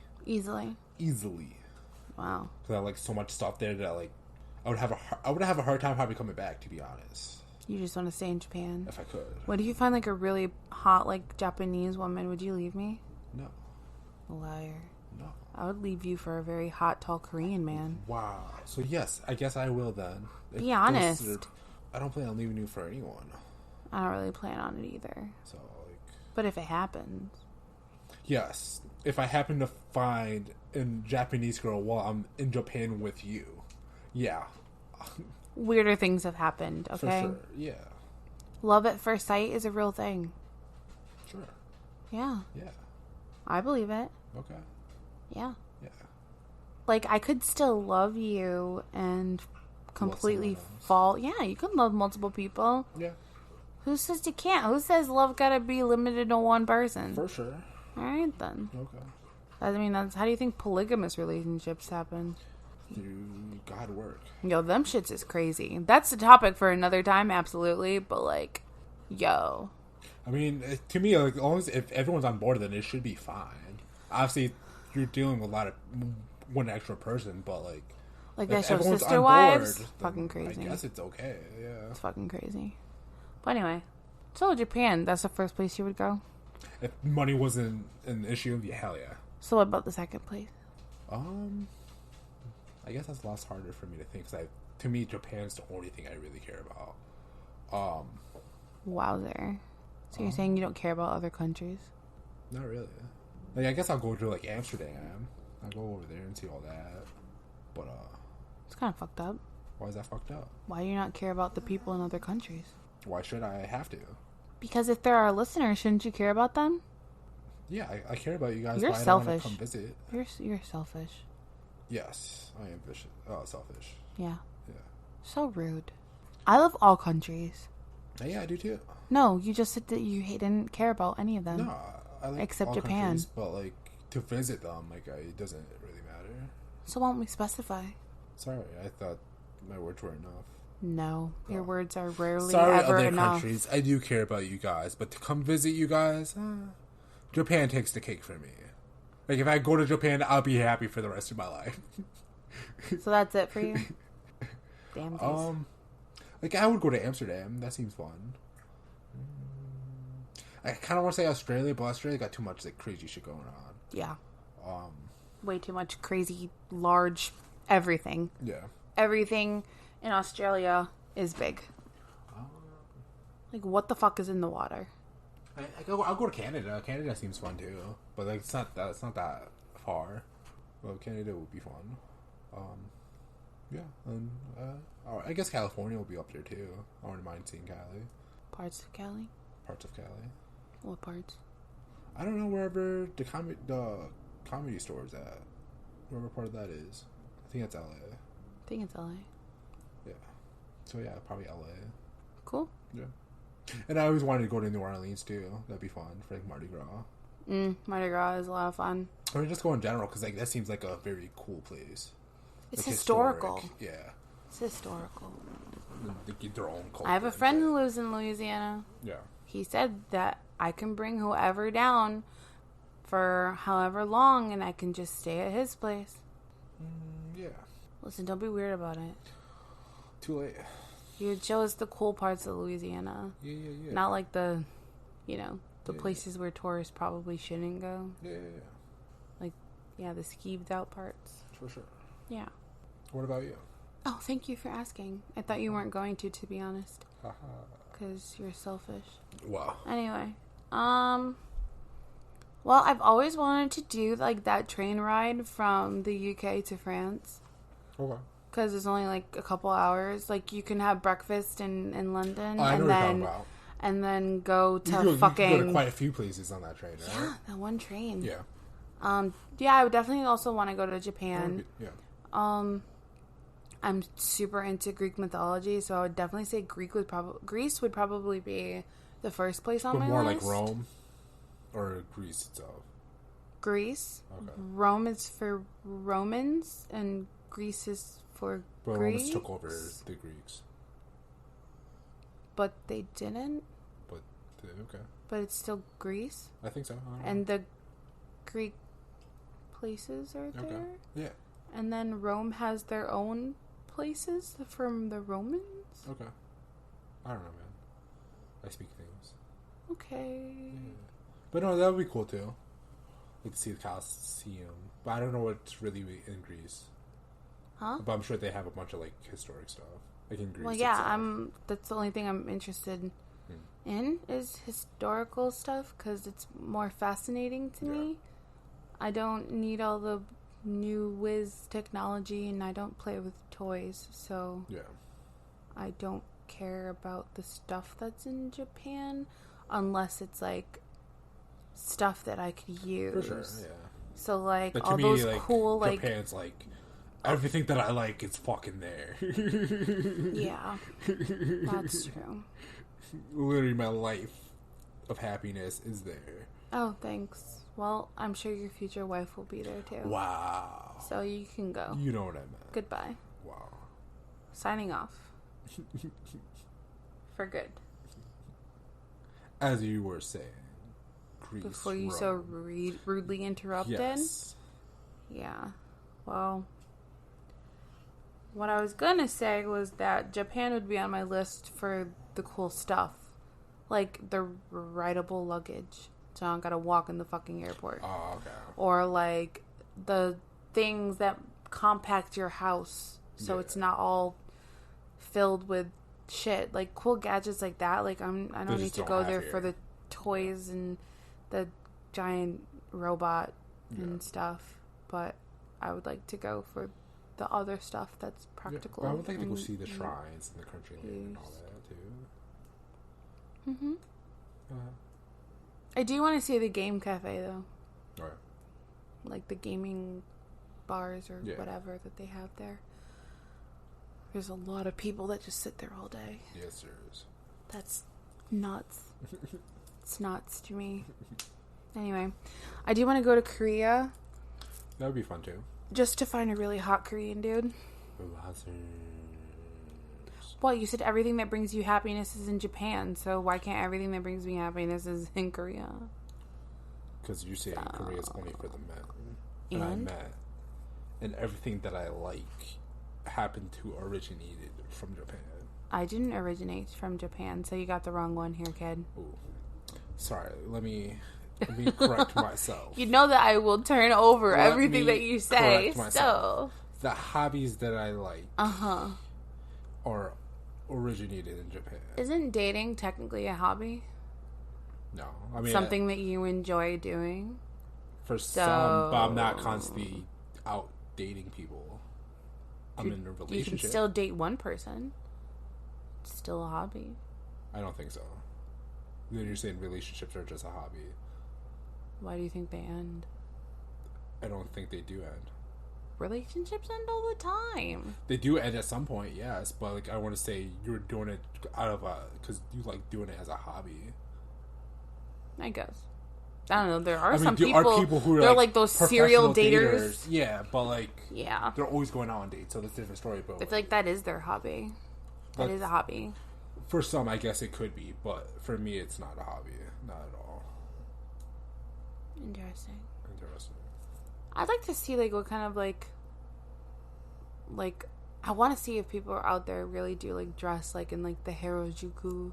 Wow. Because I have, like, so much stuff there that, like, I would have a hard time probably coming back, to be honest. You just want to stay in Japan? If I could. What if you find, like, a really hot, like, Japanese woman? Would you leave me? No. Liar. No. I would leave you for a very hot, tall Korean man. Wow. So, yes, I guess I will then. Be honest. I don't plan on leaving you for anyone. I don't really plan on it either. So, like... But if it happens... Yes. If I happen to find a Japanese girl while I'm in Japan with you. Yeah. Weirder things have happened, okay? For sure, yeah. Love at first sight is a real thing. Sure. Yeah. Yeah. I believe it. Okay. Yeah. Yeah. Like, I could still love you and completely fall... Yeah, you can love multiple people. Yeah. Who says you can't? Who says love gotta be limited to one person? For sure. Alright, then. Okay. I mean, how do you think polygamous relationships happen? Through God work. Yo, them shits is crazy. That's the topic for another time, absolutely. But, like, yo. I mean, to me, like, as long as if everyone's on board, then it should be fine. Obviously, you're dealing with a lot of one extra person, but, like that show Sister Wives? Fucking crazy. I guess it's okay, yeah. It's fucking crazy. But anyway, so Japan, that's the first place you would go? If money wasn't an issue, yeah, hell yeah. So what about the second place? I guess that's a lot harder for me to think, because to me, Japan's the only thing I really care about. Wowzer. So you're saying you don't care about other countries? Not really. Like, I guess I'll go to, like, Amsterdam. I'll go over there and see all that. But, it's kind of fucked up. Why is that fucked up? Why do you not care about the people in other countries? Why should I have to? Because if they're our listeners, shouldn't you care about them? Yeah, I care about you guys. You're but selfish. I don't want to come visit. You're selfish. Yes, I am selfish. Yeah. Yeah. So rude. I love all countries. Yeah, I do too. No, you just said that you didn't care about any of them. No, I like except all Japan. countries, but like to visit them, like it doesn't really matter. So why don't we specify? Sorry, I thought my words were enough. No, your words are rarely Sorry, ever other enough. countries. I do care about you guys, but to come visit you guys, Japan takes the cake for me. Like if I go to Japan, I'll be happy for the rest of my life. So that's it for you. Damn. Like I would go to Amsterdam. That seems fun. I kind of want to say Australia, but Australia got too much like crazy shit going on. Yeah. Way too much crazy, large everything. Yeah. Everything in Australia is big. Like, what the fuck is in the water? I'll go to Canada. Canada seems fun too, but like it's not that far. Well, Canada would be fun. Yeah, and I guess California will be up there too. I wouldn't mind seeing Cali. Parts of Cali? Parts of Cali. What parts? I don't know, wherever the comedy store is at. Wherever part of that is. I think that's LA. I think it's LA. Yeah. So yeah, probably LA. Cool. Yeah. And I always wanted to go to New Orleans too. That'd be fun for like Mardi Gras. Mardi Gras is a lot of fun. Or just go in general, because like that seems like a very cool place. It's like, historical. Historic. Yeah. It's historical. They get their own culture. I have a friend who lives in Louisiana. Yeah. He said that I can bring whoever down for however long, and I can just stay at his place. Yeah. Listen, don't be weird about it. Too late. He would show us the cool parts of Louisiana. Yeah. Not like the places where tourists probably shouldn't go. Yeah. Like, yeah, the skeeved out parts. For sure. Yeah. What about you? Oh, thank you for asking. I thought you weren't going to be honest. Because you're selfish. Wow. Anyway. Well, I've always wanted to do, like, that train ride from the UK to France. Okay. Because it's only, like, a couple hours. Like, you can have breakfast in London. I know what you're talking about. And then go to you fucking... can go to quite a few places on that train, right? Yeah, that one train. Yeah. Yeah, I would definitely also want to go to Japan. Yeah. I'm super into Greek mythology, so I would definitely say Greece would probably be the first place on But my more list. like Rome or Greece itself. Greece. Okay. Rome is for Romans, and Greece is for But Greeks. Romans took over the Greeks. But they didn't. Okay. But it's still Greece. I think so. I don't know. And the Greek places are there. Okay. Yeah. And then Rome has their own places from the Romans. Okay. I don't know, man. I speak things. Okay. Yeah. But no, that would be cool too. Like to see the Colosseum. But I don't know what's really in Greece. Huh? But I'm sure they have a bunch of like historic stuff. Like in Greece. Well, yeah, itself. that's the only thing I'm interested in is historical stuff because it's more fascinating to me. I don't need all the new whiz technology, and I don't play with toys, so I don't care about the stuff that's in Japan unless it's like stuff that I could use. For sure, yeah. So like But all to those me, like, cool like Japan's like everything that I like is fucking there. yeah, that's true. Literally, my life of happiness is there. Oh, thanks. Well, I'm sure your future wife will be there too. Wow. So you can go. You know what I meant. Goodbye. Wow. Signing off. For good. As you were saying, Greece, Before you Rome. so rudely interrupted. Yes. Yeah. Well, what I was gonna say was that Japan would be on my list for the cool stuff. Like the rideable luggage. So I don't gotta walk in the fucking airport. Oh, okay. Or like the things that compact your house so it's not all filled with shit. Like cool gadgets like that. Like I don't need to go there for the toys and the giant robot and stuff. But I would like to go for the other stuff that's practical. Yeah, I would like to go see the shrines in the country and all that too. Mm-hmm. I do want to see the game cafe though. Alright. Like the gaming bars or whatever that they have there. There's a lot of people that just sit there all day. Yes, there is. That's nuts. It's nuts to me. Anyway, I do want to go to Korea. That would be fun too. Just to find a really hot Korean dude. Well, you said everything that brings you happiness is in Japan, so why can't everything that brings me happiness is in Korea? Because you say Korea is only for the men. And I met. And everything that I like happened to originated from Japan. I didn't originate from Japan, so you got the wrong one here, kid. Ooh. Sorry, let me correct myself. You know that I will turn over everything that you say, so... The hobbies that I like are originated in Japan. Isn't dating technically a hobby? No. I mean... Something that you enjoy doing? For some, but I'm not constantly out dating people. I'm in a relationship. You can still date one person. It's still a hobby. I don't think so. Then you're saying relationships are just a hobby. Why do you think they end? I don't think they do end. Relationships end all the time. They do end at some point, yes. But like, I want to say you're doing it out of because you like doing it as a hobby. I guess. I don't know. There are some people who are like those serial daters. Yeah, but like, they're always going out on dates, so that's a different story. But I feel like that is their hobby. That is a hobby. For some, I guess it could be, but for me, it's not a hobby. Not at all. Interesting. I'd like to see like what kind of like I want to see if people are out there really do like dress like in like the Harajuku,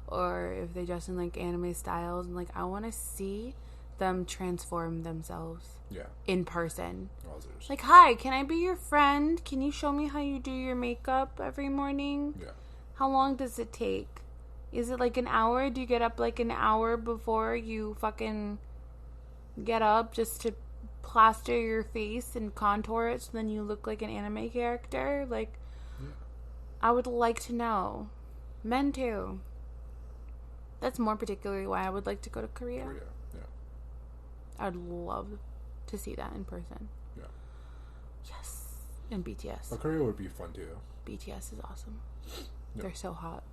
or if they dress in like anime styles, and like I want to see them transform themselves. Yeah. In person. Wowzers. Like, hi, can I be your friend? Can you show me how you do your makeup every morning? Yeah. How long does it take? Is it like an hour? Do you get up like an hour before you fucking get up just to plaster your face and contour it so then you look like an anime character? Like, I would like to know. Men too. That's more particularly why I would like to go to Korea. I would love to see that in person. Yeah. Yes. And BTS. But Korea would be fun too. BTS is awesome. Yep. They're so hot.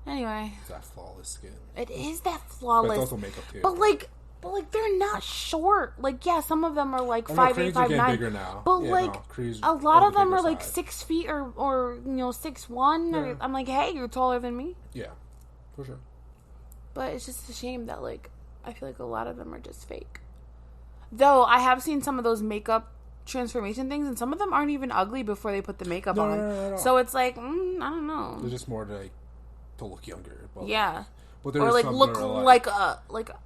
Anyway. It's that flawless skin. It is that flawless. But it's also makeup too. But like they're not short. Like, yeah, some of them are like 5'8", 5'9". Bigger now. But a lot of them are like 6 feet or 6'1". Yeah. I'm like, hey, you're taller than me. Yeah, for sure. But it's just a shame that like I feel like a lot of them are just fake. Though I have seen some of those makeup transformation things, and some of them aren't even ugly before they put the makeup on. No. So it's like, I don't know. They're just more to look younger. But yeah. But or like look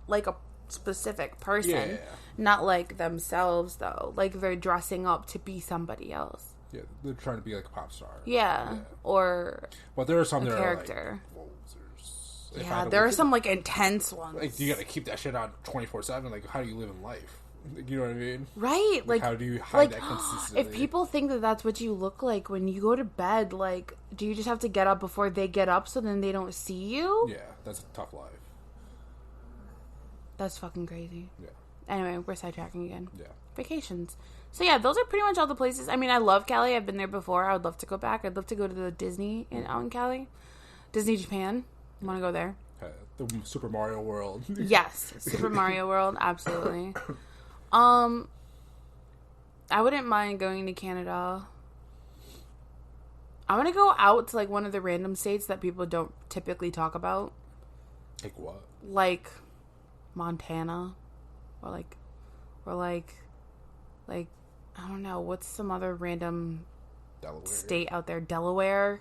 like a specific person. Yeah. Not like themselves though. Like they're dressing up to be somebody else. Yeah, they're trying to be like a pop star. Yeah. Or but there are some that character. Are like, yeah, there are some like intense ones. Like you gotta keep that shit on 24/7. Like how do you live in life? You know what I mean? Right. Like how do you hide that consistently? If people think that that's what you look like when you go to bed, like, do you just have to get up before they get up so then they don't see you? Yeah, that's a tough life. That's fucking crazy. Yeah. Anyway, we're sidetracking again. Yeah. Vacations. So yeah, those are pretty much all the places. I mean, I love Cali. I've been there before. I would love to go back. I'd love to go to the Disney out in Cali. Disney Japan. I want to go there. The Super Mario World. Yes, Super Mario World, absolutely. I wouldn't mind going to Canada. I want to go out to like one of the random states that people don't typically talk about. Like what? Like Montana, or like I don't know, what's some other random state out there? Delaware.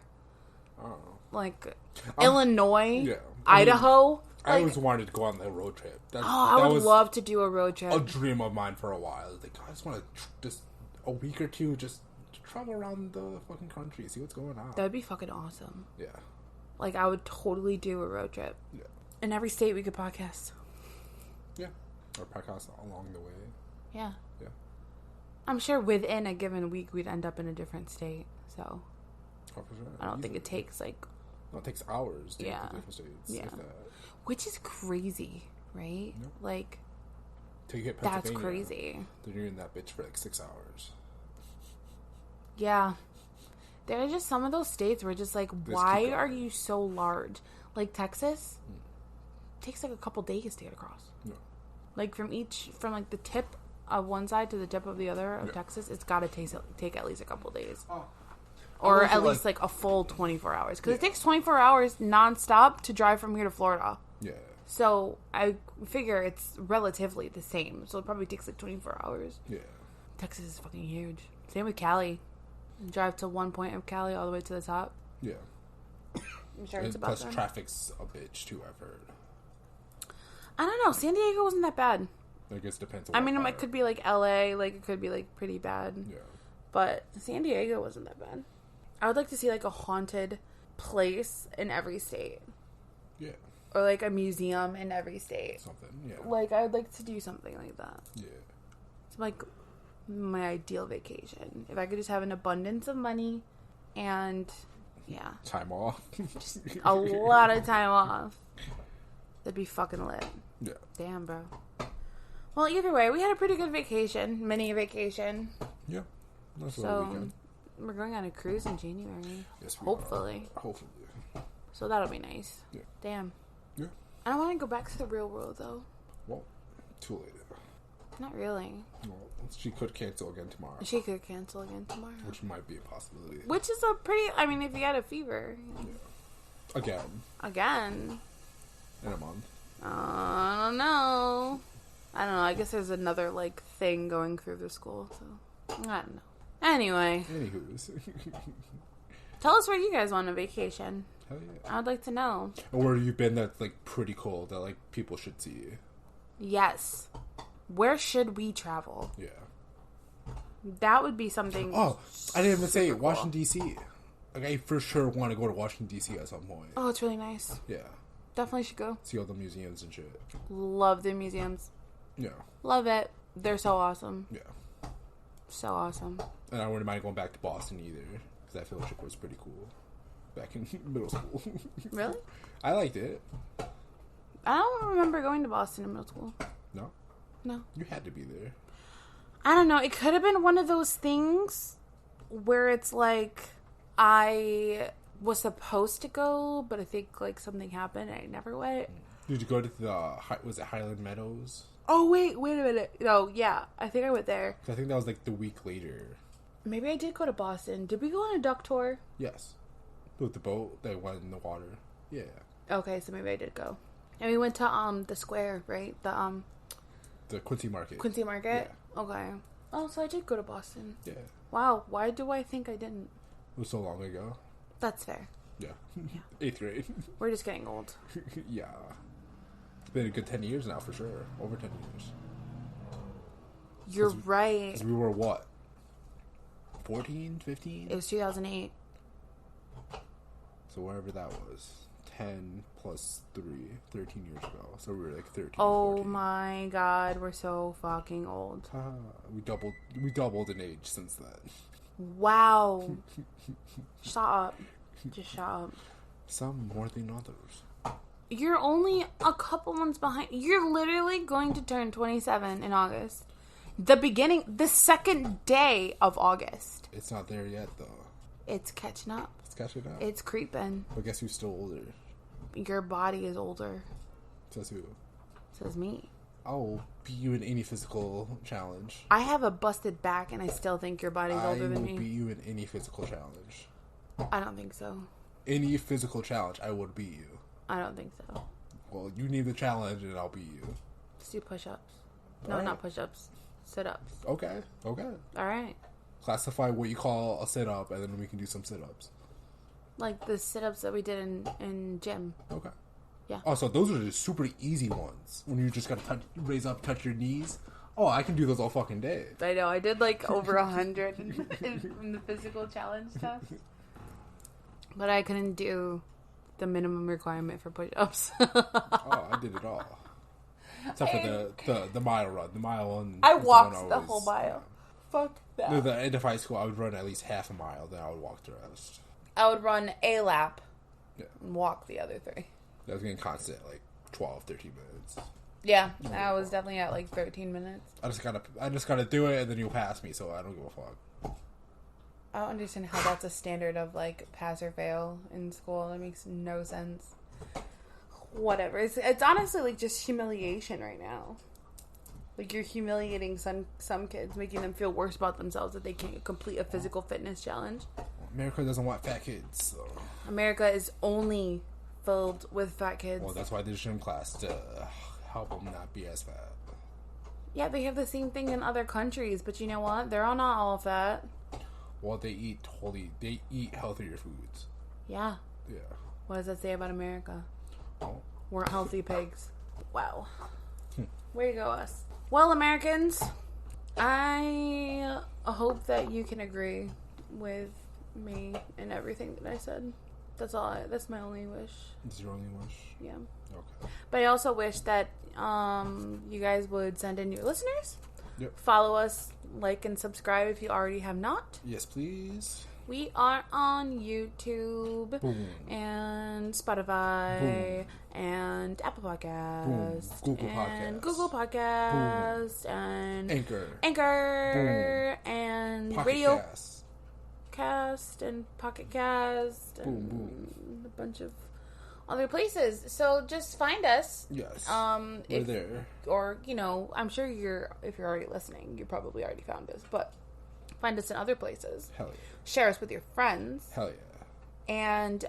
Oh. Like Illinois. Yeah. Idaho. I always wanted to go on that road trip. I would love to do a road trip. A dream of mine for a while. Like, I just want to just a week or two just travel around the fucking country, see what's going on. That would be fucking awesome. Yeah. Like, I would totally do a road trip. Yeah. In every state we could podcast. Yeah. Or podcast along the way. Yeah. Yeah. I'm sure within a given week we'd end up in a different state. So. Oh, for sure. I don't think it takes like. No, it takes hours to get to different states. Yeah. Like that. Which is crazy, right? Yep. Like. till you hit That's Pennsylvania. crazy. Then you're in that bitch for like 6 hours. Yeah. There are just some of those states where just like, why are you so large? Like Texas, takes like a couple days to get across. Yeah. Like from like the tip of one side to the tip of the other of Texas, it's got to take at least a couple days. Oh. Or at least like a full 24 hours. Because it takes 24 hours nonstop to drive from here to Florida. Yeah. So I figure it's relatively the same. So it probably takes like 24 hours. Yeah. Texas is fucking huge. Same with Cali. Drive to one point of Cali all the way to the top. Yeah. I'm sure it's about plus traffic's a bitch too, I've heard. I don't know. San Diego wasn't that bad. I guess it depends on I mean, it could be like LA. Like, it could be like pretty bad. Yeah. But San Diego wasn't that bad. I would like to see like a haunted place in every state. Yeah. Or like a museum in every state. Something, yeah. Like, I would like to do something like that. Yeah. It's like my ideal vacation. If I could just have an abundance of money and, yeah. Time off. Just a lot of time off. That'd be fucking lit. Yeah. Damn, bro. Well, either way, we had a pretty good vacation. Mini vacation. Yeah. Nice little weekend. We're going on a cruise in January. Yes, we Hopefully. Are. Hopefully. So that'll be nice. Yeah. Damn. Yeah. I don't want to go back to the real world, though. Well, too late. Not really. Well, she could cancel again tomorrow. Which might be a possibility. Which is a pretty... I mean, if you had a fever. Yeah. Again. In a month. I don't know. I guess there's another, like, thing going through the school, so... I don't know. Anyway. Anywho's. Tell us where you guys went on vacation. Hell yeah. I'd like to know. Or where you've been that's, like, pretty cool that, like, people should see. Yes. Where should we travel? Yeah. That would be something... Oh, I didn't even say cool. Washington, D.C. Like, I for sure want to go to Washington, D.C. at some point. Oh, it's really nice. Yeah. Definitely should go. See all the museums and shit. Love the museums. Yeah. Love it. They're so awesome. Yeah. So awesome. And I wouldn't mind going back to Boston either, because that fellowship was pretty cool back in middle school. Really? I liked it. I don't remember going to Boston in middle school. No? No. You had to be there. I don't know. It could have been one of those things where it's like I was supposed to go, but I think like something happened and I never went. Did you go to was it Highland Meadows? Oh, wait a minute. No, yeah. I think I went there. I think that was like the week later. Maybe I did go to Boston. Did we go on a duck tour? Yes. With the boat that went in the water. Yeah. Okay, so maybe I did go. And we went to the square, right? The Quincy Market. Quincy Market? Yeah. Okay. Oh, so I did go to Boston. Yeah. Wow, why do I think I didn't? It was so long ago. That's fair. Yeah. 8th grade. We're just getting old. Yeah. It's been a good 10 years now, for sure. Over 10 years. You're right. Because we were what? 14? 15? It was 2008. So whatever that was. 10 plus 3. 13 years ago. So we were like 13, Oh 14. My God. We're so fucking old. We doubled in age since then. Wow. Shut up. Just shut up. Some more than others. You're only a couple months behind. You're literally going to turn 27 in August. The second day of August. It's not there yet, though. It's catching up. It's catching up. It's creeping. But guess who's still older? Your body is older. Says who? Says me. I'll beat you in any physical challenge. I have a busted back, and I still think your body's older than me. I will beat you in any physical challenge. I don't think so. Any physical challenge, I would beat you. I don't think so. Well, you need the challenge, and I'll beat you. Let's do push-ups. No, right. Not push-ups. Sit-ups. Okay. All right. Classify what you call a sit-up, and then we can do some sit-ups. Like the sit-ups that we did in gym. Okay. Yeah. Oh, so those are the super easy ones. When you just gotta raise up, touch your knees. Oh, I can do those all fucking day. I know. I did like over 100 in the physical challenge test. But I couldn't do the minimum requirement for push-ups. Oh, I did it all. Except for the mile run. The mile one. I walked the whole mile. Fuck that. At the end of high school, I would run at least half a mile, then I would walk the rest. I would run a lap and walk the other 3. I was getting constant, like, 12, 13 minutes. Yeah, I was definitely at like 13 minutes. I just gotta do it, and then you'll pass me, so I don't give a fuck. I don't understand how that's a standard of like pass or fail in school. That makes no sense. Whatever. It's honestly like just humiliation right now. Like you're humiliating some kids, making them feel worse about themselves that they can't complete a physical fitness challenge. America doesn't want fat kids. So. America is only filled with fat kids. Well, that's why there's gym class to help them not be as fat. Yeah, they have the same thing in other countries, but you know what? They're all not all fat. Well, they eat healthier foods. Yeah. Yeah. What does that say about America? Oh. We're healthy pigs. Wow. Way to go, us. Well, Americans, I hope that you can agree with me and everything that I said. That's my only wish. It's your only wish? Yeah. Okay. But I also wish that you guys would send in your listeners. Yep. Follow us, like, and subscribe if you already have not. Yes, please. We are on YouTube. Boom. And Spotify. Boom. And Apple Podcasts. Boom. Google Podcasts. Boom. And Anchor. Boom. And Pocket Radio Cast. And Pocket Cast. And Boom. a bunch of other places. So just find us. Yes. We're there. Or, I'm sure if you're already listening, you probably already found us. But find us in other places. Hell yeah. Share us with your friends. Hell yeah. And,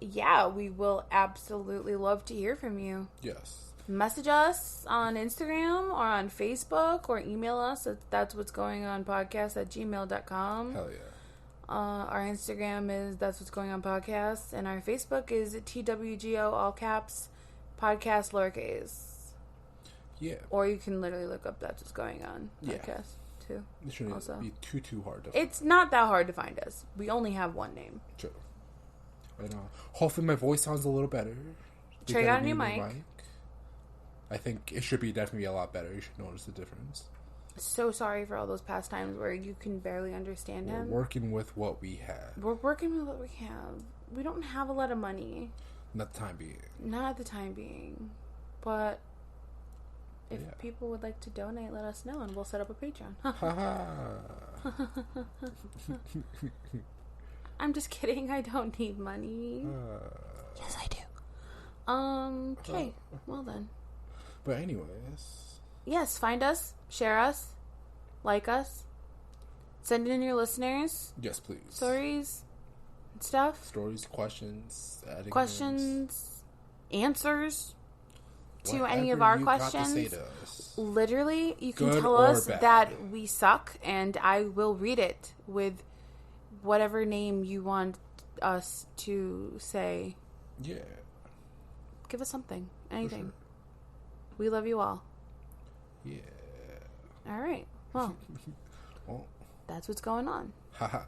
yeah, we will absolutely love to hear from you. Yes. Message us on Instagram or on Facebook or email us at that's what's going on podcast@gmail.com. Hell yeah. Our Instagram is That's What's Going On Podcast, and our Facebook is TWGO all caps podcast lowercase. Yeah. Or you can literally look up That's What's Going On podcast too. It shouldn't also be too hard to find. It's not that hard to find us. We only have one name. True. And hopefully my voice sounds a little better. Trey got a new mic. I think it should definitely be a lot better. You should notice the difference. So sorry for all those past times where you can barely understand him. We're working with what we have. We're working with what we have. We don't have a lot of money. Not the time being. Not at the time being. But if people would like to donate, let us know and we'll set up a Patreon. I'm just kidding. I don't need money. Yes, I do. Okay. Well then. But anyways. Yes, find us, share us, like us, send in your listeners. Yes, please. Stories and stuff. Stories, questions, answers to whatever any of our you questions. got to say to us. Literally, you can Good tell or us bad. that we suck, and I will read it with whatever name you want us to say. Yeah. Give us something. Anything. Sure. We love you all. Yeah. All right. Well, that's what's going on. Haha.